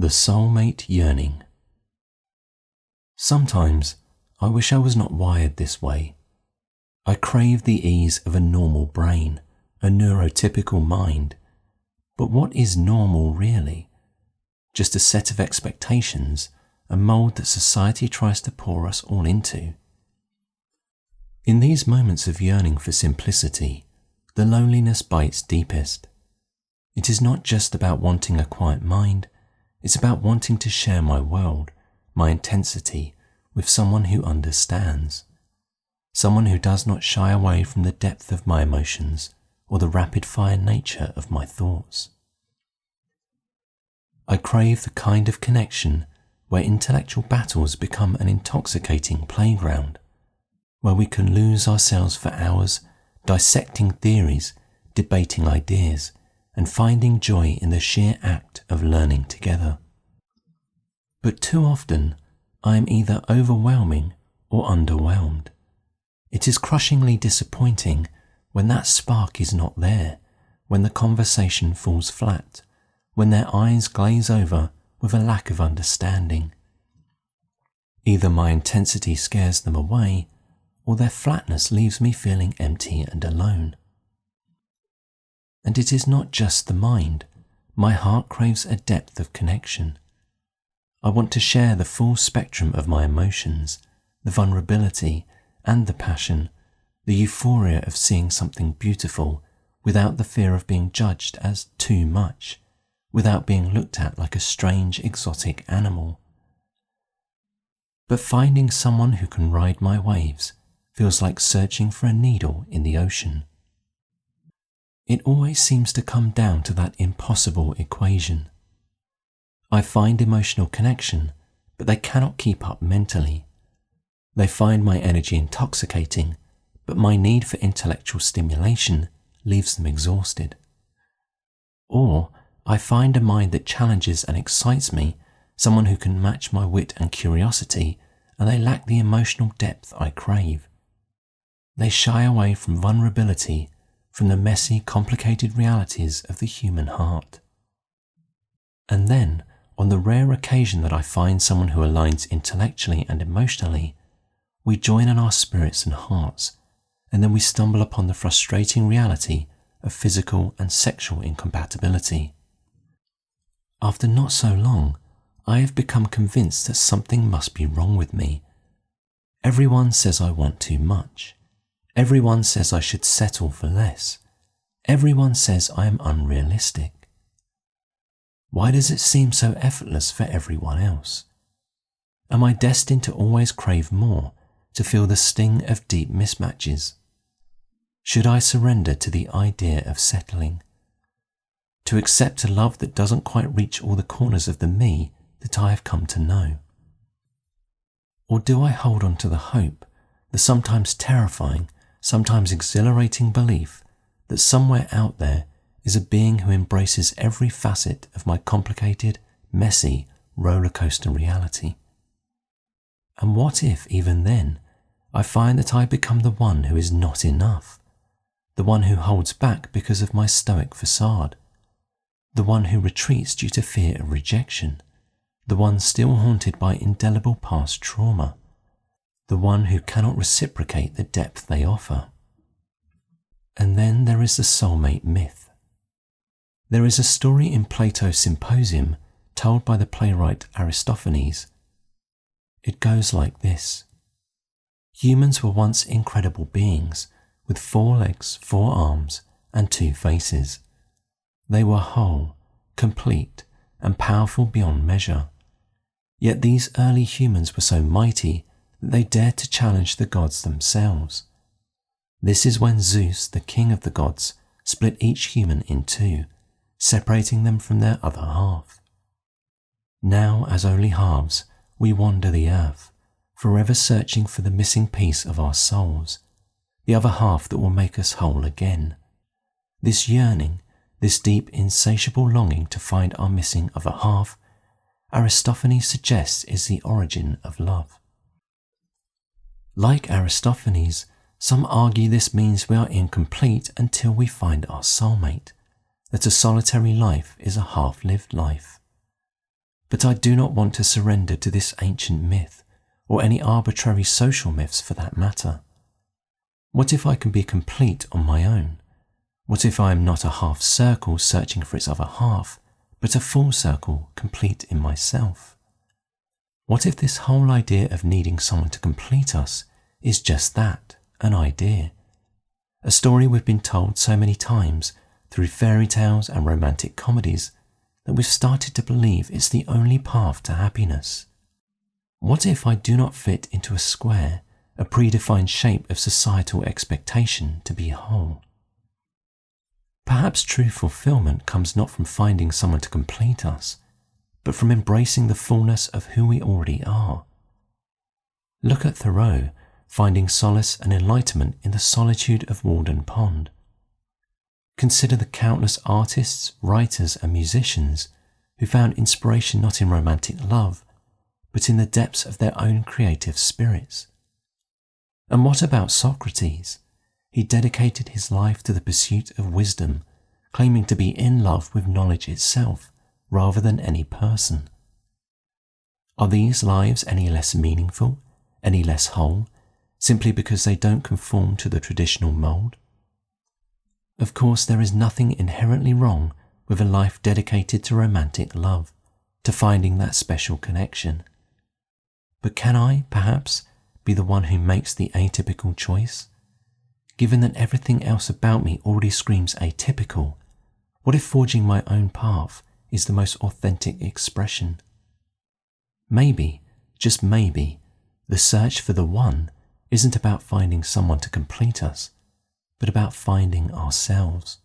The soulmate yearning. Sometimes I wish I was not wired this way. I crave the ease of a normal brain, a neurotypical mind. But what is normal really? Just a set of expectations, a mold that society tries to pour us all into. In these moments of yearning for simplicity, the loneliness bites deepest. It is not just about wanting a quiet mind, it's about wanting to share my world, my intensity, with someone who understands. Someone who does not shy away from the depth of my emotions or the rapid-fire nature of my thoughts. I crave the kind of connection where intellectual battles become an intoxicating playground, where we can lose ourselves for hours dissecting theories, debating ideas, and finding joy in the sheer act of learning together. But too often, I am either overwhelming or underwhelmed. It is crushingly disappointing when that spark is not there, when the conversation falls flat, when their eyes glaze over with a lack of understanding. Either my intensity scares them away, or their flatness leaves me feeling empty and alone. And it is not just the mind. My heart craves a depth of connection. I want to share the full spectrum of my emotions, the vulnerability and the passion, the euphoria of seeing something beautiful without the fear of being judged as too much, without being looked at like a strange exotic animal. But finding someone who can ride my waves feels like searching for a needle in the ocean. It always seems to come down to that impossible equation. I find emotional connection, but they cannot keep up mentally. They find my energy intoxicating, but my need for intellectual stimulation leaves them exhausted. Or I find a mind that challenges and excites me, someone who can match my wit and curiosity, and they lack the emotional depth I crave. They shy away from vulnerability, from the messy, complicated realities of the human heart. And then, on the rare occasion that I find someone who aligns intellectually and emotionally, we join in our spirits and hearts, and then we stumble upon the frustrating reality of physical and sexual incompatibility. After not so long, I have become convinced that something must be wrong with me. Everyone says I want too much. Everyone says I should settle for less. Everyone says I am unrealistic. Why does it seem so effortless for everyone else? Am I destined to always crave more, to feel the sting of deep mismatches? Should I surrender to the idea of settling? To accept a love that doesn't quite reach all the corners of the me that I have come to know? Or do I hold on to the hope, the sometimes terrifying, sometimes exhilarating belief that somewhere out there is a being who embraces every facet of my complicated, messy, rollercoaster reality? And what if, even then, I find that I become the one who is not enough, the one who holds back because of my stoic facade, the one who retreats due to fear of rejection, the one still haunted by indelible past trauma, the one who cannot reciprocate the depth they offer? And then there is the soulmate myth. There is a story in Plato's Symposium told by the playwright Aristophanes. It goes like this. Humans were once incredible beings with 4 legs, 4 arms, and 2 faces. They were whole, complete, and powerful beyond measure. Yet these early humans were so mighty that they dared to challenge the gods themselves. This is when Zeus, the king of the gods, split each human in 2, separating them from their other half. Now, as only halves, we wander the earth, forever searching for the missing piece of our souls, the other half that will make us whole again. This yearning, this deep, insatiable longing to find our missing other half, Aristophanes suggests is the origin of love. Like Aristophanes, some argue this means we are incomplete until we find our soulmate, that a solitary life is a half-lived life. But But I do not want to surrender to this ancient myth, or any arbitrary social myths for that matter. What if I can be complete on my own? What if I am not a half circle searching for its other half, but a full circle complete in myself? What if this whole idea of needing someone to complete us is just that, an idea? A story we've been told so many times through fairy tales and romantic comedies that we've started to believe it's the only path to happiness. What if I do not fit into a square, a predefined shape of societal expectation to be whole? Perhaps true fulfillment comes not from finding someone to complete us, but from embracing the fullness of who we already are. Look at Thoreau finding solace and enlightenment in the solitude of Walden Pond. Consider the countless artists, writers and musicians who found inspiration not in romantic love, but in the depths of their own creative spirits. And what about Socrates? He dedicated his life to the pursuit of wisdom, claiming to be in love with knowledge itself rather than any person. Are these lives any less meaningful, any less whole, simply because they don't conform to the traditional mould? Of course, there is nothing inherently wrong with a life dedicated to romantic love, to finding that special connection. But can I, perhaps, be the one who makes the atypical choice? Given that everything else about me already screams atypical, what if forging my own path is the most authentic expression? Maybe, just maybe, the search for the one isn't about finding someone to complete us, but about finding ourselves.